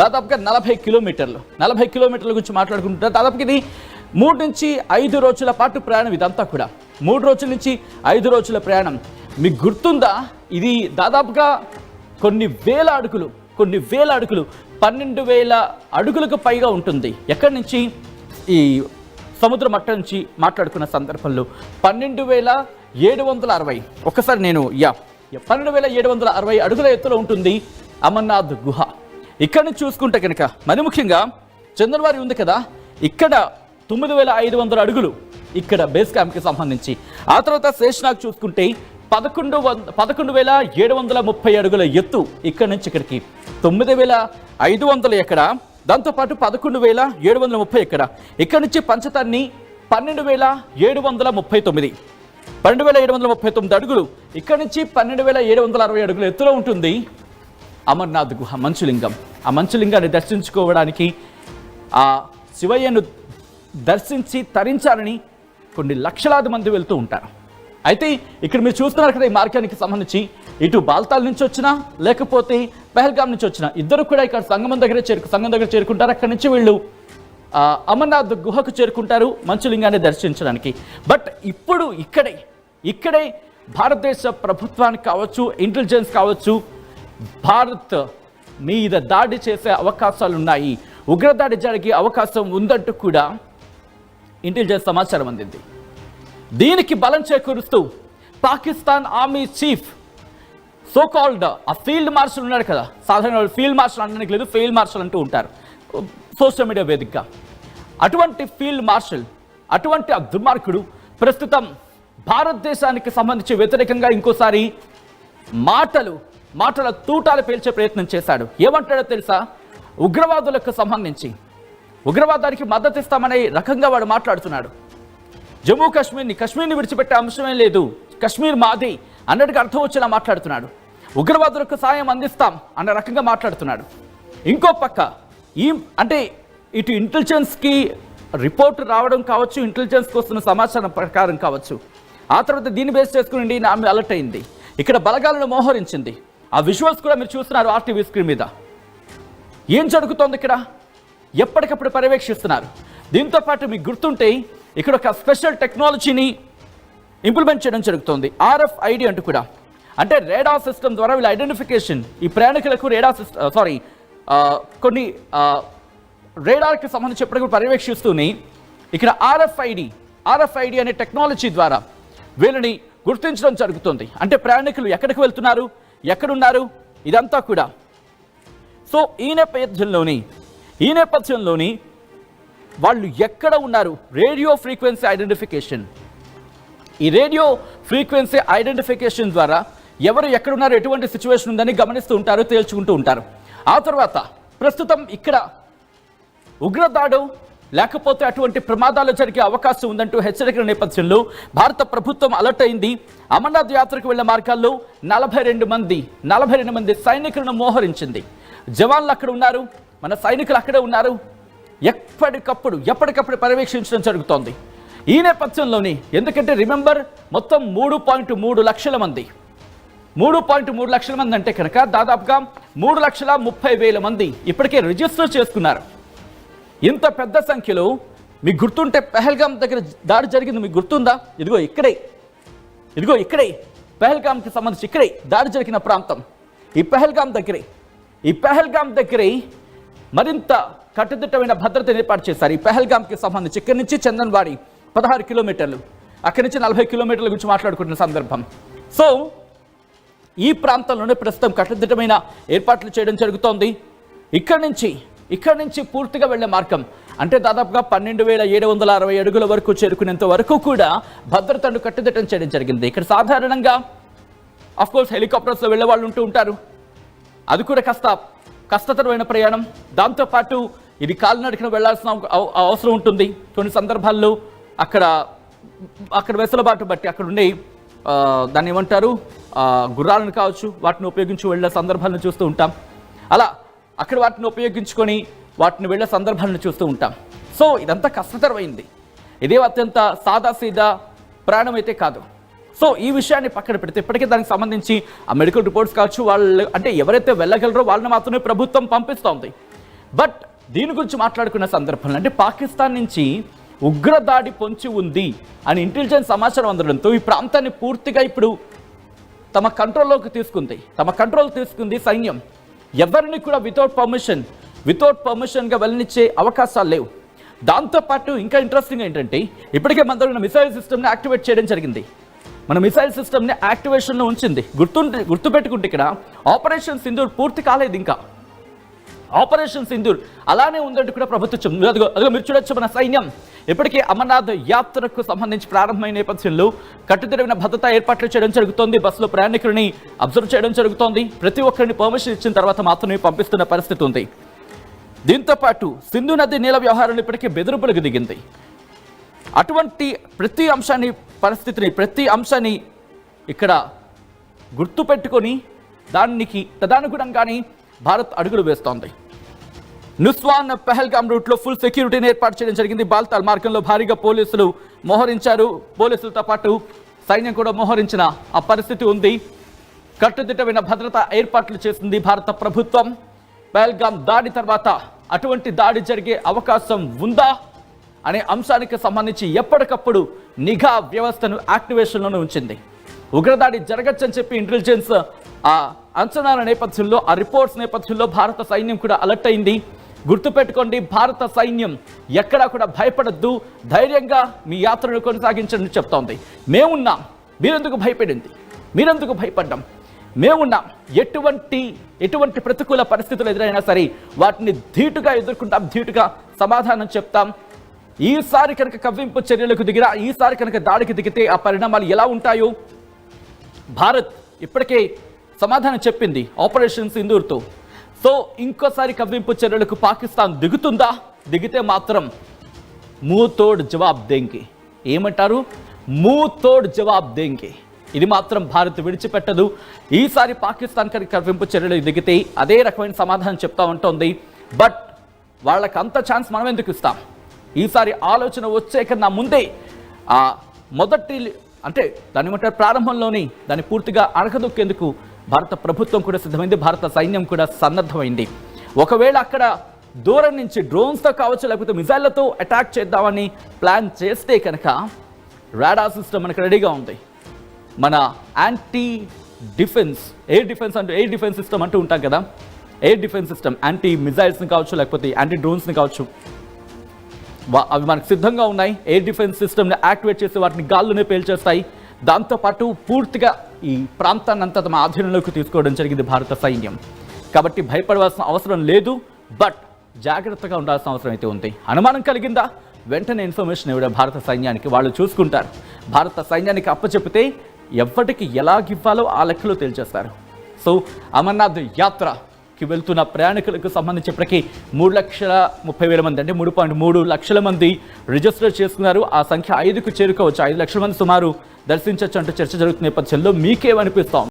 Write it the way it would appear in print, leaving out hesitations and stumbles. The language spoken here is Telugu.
దాదాపుగా 40 కిలోమీటర్లు 40 కిలోమీటర్ల గురించి మాట్లాడుకుంటున్నారు. దాదాపుగా ఇది 3 నుంచి 5 రోజుల పాటు ప్రయాణం. ఇదంతా కూడా 3 రోజుల నుంచి 5 రోజుల ప్రయాణం. మీకు గుర్తుందా, ఇది దాదాపుగా కొన్ని వేల అడుగులు 12,000 అడుగులకు పైగా ఉంటుంది. ఎక్కడి నుంచి? ఈ సముద్ర మట్టం నుంచి మాట్లాడుకున్న సందర్భంలో 12,760. ఒక్కసారి నేను 12,760 అడుగుల ఎత్తులో ఉంటుంది అమర్నాథ్ గుహ. ఇక్కడ నుంచి చూసుకుంటే కనుక మరి ముఖ్యంగా చందన్వారి ఉంది కదా, ఇక్కడ 9,500 అడుగులు ఇక్కడ బేస్ క్యాంప్కి సంబంధించి. ఆ తర్వాత శేషనాగ్ చూసుకుంటే 11,730 అడుగుల ఎత్తు ఇక్కడ నుంచి ఇక్కడికి. 9,500 ఎక్కడ, దాంతోపాటు 11,730 ఎక్కడ. ఇక్కడ నుంచి పంచతన్ని 12,739 అడుగులు. ఇక్కడ నుంచి 12,760 అడుగుల ఎత్తులో ఉంటుంది అమర్నాథ్ గుహ, మంచులింగం. ఆ మంచులింగాన్ని దర్శించుకోవడానికి, ఆ శివయ్యను దర్శించి తరించాలని కొన్ని లక్షలాది మంది వెళ్తూ ఉంటారు. అయితే ఇక్కడ మీరు చూస్తున్నారు కదా, ఈ మార్గానికి సంబంధించి ఇటు బాల్తాల్ నుంచి వచ్చినా లేకపోతే పెహల్గాం నుంచి వచ్చినా ఇద్దరు కూడా ఇక్కడ సంగమం దగ్గర చేరుకుంటారు. అక్కడి నుంచి వీళ్ళు అమర్నాథ్ గుహకు చేరుకుంటారు మంచులింగాన్ని దర్శించడానికి. బట్ ఇప్పుడు ఇక్కడే భారతదేశ ప్రభుత్వానికి కావచ్చు, ఇంటెలిజెన్స్ కావచ్చు, భారత్ మీద దాడి చేసే అవకాశాలు ఉన్నాయి, ఉగ్రదాడి జరిగే అవకాశం ఉందంటూ కూడా ఇంటెలిజెన్స్ సమాచారం అందింది. దీనికి బలం చేకూరుస్తూ Pakistan army chief so called ఆ ఫీల్డ్ మార్షల్ ఉన్నాడు కదా, సాధారణ ఫీల్డ్ మార్షల్ అనడానికి లేదు, ఫీల్డ్ మార్షల్ అంటూ ఉంటారు సోషల్ మీడియా వేదికగా. అటువంటి ఫీల్డ్ మార్షల్, అటువంటి ఆ దుర్మార్గుడు ప్రస్తుతం భారతదేశానికి సంబంధించి వ్యతిరేకంగా ఇంకోసారి మాటల తూటాలు పేల్చే ప్రయత్నం చేశాడు. ఏమంటాడో తెలుసా? ఉగ్రవాదులకు సంబంధించి ఉగ్రవాదానికి మద్దతు ఇస్తామనే రకంగా వాడు మాట్లాడుతున్నాడు. జమ్మూ కశ్మీర్ని విడిచిపెట్టే అంశమే లేదు, కశ్మీర్ మాది అన్నట్టుగా అర్థం వచ్చేలా మాట్లాడుతున్నాడు. ఉగ్రవాదులకు సాయం అందిస్తాం అన్న రకంగా మాట్లాడుతున్నాడు. ఇంకో పక్క అంటే ఇటు ఇంటెలిజెన్స్కి రిపోర్ట్ రావడం కావచ్చు, ఇంటెలిజెన్స్కి వస్తున్న సమాచారం ప్రకారం కావచ్చు, ఆ తర్వాత దీన్ని బేస్ చేసుకుని ఆమె అలర్ట్ అయింది, ఇక్కడ బలగాలను మోహరించింది. ఆ విజువల్స్ కూడా మీరు చూస్తున్నారు ఆర్టీవీ స్క్రీన్ మీద. ఏం జరుగుతోంది ఇక్కడ ఎప్పటికప్పుడు పర్యవేక్షిస్తున్నారు. దీంతో పాటు మీకు గుర్తుంటే ఇక్కడ ఒక స్పెషల్ టెక్నాలజీని ఇంప్లిమెంట్ చేయడం జరుగుతుంది, RFID అంటూ కూడా. అంటే రేడార్ సిస్టమ్ ద్వారా వీళ్ళ ఐడెంటిఫికేషన్, ఈ ప్రయాణికులకు కొన్ని రేడార్కి సంబంధించి ఎప్పటికప్పుడు పర్యవేక్షిస్తూనే ఇక్కడ RFID అనే టెక్నాలజీ ద్వారా వీళ్ళని గుర్తించడం జరుగుతుంది. అంటే ప్రయాణికులు ఎక్కడికి వెళ్తున్నారు, ఎక్కడున్నారు, ఇదంతా కూడా. సో ఈ నేపథ్యంలోని వాళ్ళు ఎక్కడ ఉన్నారు, రేడియో ఫ్రీక్వెన్సీ ఐడెంటిఫికేషన్. ఈ రేడియో ఫ్రీక్వెన్సీ ఐడెంటిఫికేషన్ ద్వారా ఎవరు ఎక్కడున్నారు, ఎటువంటి సిచ్యువేషన్ ఉందని గమనిస్తూ ఉంటారు, తేల్చుకుంటూ ఉంటారు. ఆ తర్వాత ప్రస్తుతం ఇక్కడ ఉగ్రదాడు లేకపోతే అటువంటి ప్రమాదాలు జరిగే అవకాశం ఉందంటూ హెచ్చరికల నేపథ్యంలో భారత ప్రభుత్వం అలర్ట్ అయింది. అమర్నాథ్ యాత్రకు వెళ్లే మార్గాల్లో 42 మంది సైనికులను మోహరించింది. జవాన్లు అక్కడ ఉన్నారు, మన సైనికులు అక్కడే ఉన్నారు. ఎప్పటికప్పుడు పర్యవేక్షించడం జరుగుతోంది. ఈ నేపథ్యంలోని ఎందుకంటే రిమెంబర్ మొత్తం 3.3 లక్షల మంది 3.3 లక్షల మంది అంటే కనుక దాదాపుగా 3,30,000 మంది ఇప్పటికే రిజిస్టర్ చేసుకున్నారు. ఇంత పెద్ద సంఖ్యలో మీకు గుర్తుంటే పెహల్గాం దగ్గర దాడి జరిగింది, మీకు గుర్తుందా? ఇదిగో ఇక్కడే పెహల్గాంకి సంబంధించి ఇక్కడే దాడి జరిగిన ప్రాంతం ఈ పెహల్గాం దగ్గరే మరింత కట్టుదిట్టమైన భద్రతను ఏర్పాటు చేశారు. ఈ పెహల్గాంకి సంబంధించి ఇక్కడి నుంచి చందన్వాడి 16 కిలోమీటర్లు, అక్కడి నుంచి 40 కిలోమీటర్ల గురించి మాట్లాడుకుంటున్న సందర్భం. సో ఈ ప్రాంతంలోనే ప్రస్తుతం కట్టుదిట్టమైన ఏర్పాట్లు చేయడం జరుగుతోంది. ఇక్కడి నుంచి పూర్తిగా వెళ్లే మార్గం అంటే దాదాపుగా 12,760 అడుగుల వరకు చేరుకునేంత వరకు కూడా భద్రతను కట్టుదిట్టం చేయడం జరిగింది. ఇక్కడ సాధారణంగా అఫ్కోర్స్ హెలికాప్టర్స్లో వెళ్లే వాళ్ళు ఉంటూ ఉంటారు, అది కూడా కష్టతరమైన ప్రయాణం. దాంతోపాటు ఇది కాలినడకన వెళ్లాల్సిన అవసరం ఉంటుంది. కొన్ని సందర్భాల్లో అక్కడ వెసులుబాటు బట్టి అక్కడ ఉండే దాన్ని ఏమంటారు గుర్రాలను కావచ్చు, వాటిని ఉపయోగించి వెళ్ళే సందర్భాలను చూస్తూ ఉంటాం. అలా అక్కడ వాటిని ఉపయోగించుకొని వాటిని వెళ్ళే సందర్భాలను చూస్తూ ఉంటాం. సో ఇదంతా కష్టతరమైంది, ఇదే అత్యంత సాదాసీదా ప్రయాణం అయితే కాదు. సో ఈ విషయాన్ని పక్కన పెడితే ఇప్పటికే దానికి సంబంధించి ఆ మెడికల్ రిపోర్ట్స్ కావచ్చు, వాళ్ళు అంటే ఎవరైతే వెళ్ళగలరో వాళ్ళని మాత్రమే ప్రభుత్వం పంపిస్తోంది. బట్ దీని గురించి మాట్లాడుకున్న సందర్భంలో అంటే పాకిస్తాన్ నుంచి ఉగ్రదాడి పొంచి ఉంది అని ఇంటెలిజెన్స్ సమాచారం అందడంతో ఈ ప్రాంతాన్ని పూర్తిగా ఇప్పుడు తమ కంట్రోల్లోకి తీసుకుంది సైన్యం. ఎవరిని కూడా వితౌట్ పర్మిషన్గా వెళ్ళనిచ్చే అవకాశాలు లేవు. దాంతోపాటు ఇంకా ఇంట్రెస్టింగ్ ఏంటంటే ఇప్పటికే మన దగ్గర మిసైల్ సిస్టమ్ని యాక్టివేట్ చేయడం జరిగింది. మన మిసైల్ సిస్టమ్ని యాక్టివేషన్లో ఉంచింది. గుర్తుపెట్టుకుంటే ఇక్కడ ఆపరేషన్ సింధూర్ పూర్తి కాలేదు. ఇంకా ఆపరేషన్ సింధూర్ అలానే ఉందంటూ కూడా ప్రభుత్వం అదిగో మీరు చూడొచ్చు. మన సైన్యం ఇప్పటికే అమర్నాథ్ యాత్రకు సంబంధించి ప్రారంభమైన నేపథ్యంలో కట్టుదిట్టమైన భద్రతా ఏర్పాట్లు చేయడం జరుగుతోంది. బస్సులో ప్రయాణికులని అబ్జర్వ్ చేయడం జరుగుతోంది. ప్రతి ఒక్కరిని పర్మిషన్ ఇచ్చిన తర్వాత మాత్రమే పంపిస్తున్న పరిస్థితి ఉంది. దీంతో పాటు సింధు నది నీళ్ళ వ్యవహారంలో ఇప్పటికే బెదిరింపులకు దిగింది. అటువంటి ప్రతి అంశాన్ని ఇక్కడ గుర్తుపెట్టుకొని దానికి తదనుగుణంగానే భారత్ అడుగులు వేస్తోంది. నుస్వాన్ పెహల్గాం రూట్లో ఫుల్ సెక్యూరిటీని ఏర్పాటు చేయడం జరిగింది. బాల్తాల్ మార్గంలో భారీగా పోలీసులు మోహరించారు. పోలీసులతో పాటు సైన్యం కూడా మోహరించిన ఆ పరిస్థితి ఉంది. కట్టుదిట్టమైన భద్రతా ఏర్పాట్లు చేసింది భారత ప్రభుత్వం. పెహల్గాం దాడి తర్వాత అటువంటి దాడి జరిగే అవకాశం ఉందా అనే అంశానికి సంబంధించి ఎప్పటికప్పుడు నిఘా వ్యవస్థను యాక్టివేషన్లోనే ఉంచింది. ఉగ్రదాడి జరగచ్చని చెప్పి ఇంటెలిజెన్స్ ఆ అంచనాల నేపథ్యంలో, ఆ రిపోర్ట్స్ నేపథ్యంలో భారత సైన్యం కూడా అలర్ట్ అయింది. గుర్తుపెట్టుకోండి, భారత సైన్యం ఎక్కడా కూడా భయపడద్దు, ధైర్యంగా మీ యాత్రను కొనసాగించండి చెప్తోంది. మేమున్నాం, మీరెందుకు భయపడ్డాం, మేమున్నాం. ఎటువంటి ప్రతికూల పరిస్థితులు ఎదురైనా సరే వాటిని ధీటుగా ఎదుర్కొంటాం, ధీటుగా సమాధానం చెప్తాం. ఈసారి కనుక కవ్వింపు చర్యలకు దిగిరా, ఈసారి కనుక దాడికి దిగితే ఆ పరిణామాలు ఎలా ఉంటాయో భారత్ ఇప్పటికే సమాధానం చెప్పింది ఆపరేషన్ సింధూర్తో. సో ఇంకోసారి కవ్వింపు చర్యలకు పాకిస్తాన్ దిగుతుందా? దిగితే మాత్రం మూతోడ్ జవాబ్ దేంగే. ఏమంటారు? మూతోడ్ జవాబ్ దేంగే. ఇది మాత్రం భారత్ విడిచిపెట్టదు. ఈసారి పాకిస్తాన్ కనుక కవ్వింపు చర్యలకు దిగితే అదే రకమైన సమాధానం చెప్తా ఉంటుంది. బట్ వాళ్ళకి అంత ఛాన్స్ మనం ఎందుకు ఇస్తాం? ఈసారి ఆలోచన వచ్చే కన్నా ముందే ఆ మొదటి అంటే దాని ఏమంటారు ప్రారంభంలోని దాన్ని పూర్తిగా అణగదొక్కేందుకు భారత ప్రభుత్వం కూడా సిద్ధమైంది. భారత సైన్యం కూడా సన్నద్ధమైంది. ఒకవేళ అక్కడ దూరం నుంచి డ్రోన్స్తో కావచ్చు, లేకపోతే మిసైళ్లతో అటాక్ చేద్దామని ప్లాన్ చేస్తే కనుక రాడార్ సిస్టమ్ మనకు రెడీగా ఉంది. మన anti defence air defence system అంటూ ఉంటాం కదా, ఎయిర్ డిఫెన్స్ సిస్టమ్ యాంటీ మిసైల్స్ని కావచ్చు, లేకపోతే యాంటీ డ్రోన్స్ని కావచ్చు, అవి మనకు సిద్ధంగా ఉన్నాయి. ఎయిర్ డిఫెన్స్ సిస్టమ్ని యాక్టివేట్ చేసి వాటిని గాల్లోనే పేల్చేస్తాయి. దాంతోపాటు పూర్తిగా ఈ ప్రాంతాన్ని అంతా తమ ఆధీనంలోకి తీసుకోవడం జరిగింది భారత సైన్యం. కాబట్టి భయపడవలసిన అవసరం లేదు, బట్ జాగ్రత్తగా ఉండాల్సిన అవసరం అయితే ఉంది. అనుమానం కలిగిందా వెంటనే ఇన్ఫర్మేషన్ ఇవ్వడం భారత సైన్యానికి, వాళ్ళు చూసుకుంటారు. భారత సైన్యానికి అప్పచెప్పితే ఎవరికి ఎలాగివ్వాలో ఆ లెక్కలో తేల్చేస్తారు. సో అమర్నాథ్ యాత్రకి వెళ్తున్న ప్రయాణికులకు సంబంధించి ఇప్పటికీ 3,30,000 మంది అంటే 3.3 లక్షల మంది రిజిస్టర్ చేసుకున్నారు. ఆ సంఖ్య 5కు చేరుకోవచ్చు. 5 లక్షల మంది సుమారు దర్శించవచ్చు అంటూ చర్చ జరుగుతున్న నేపథ్యంలో మీకేమనిపిస్తోంది?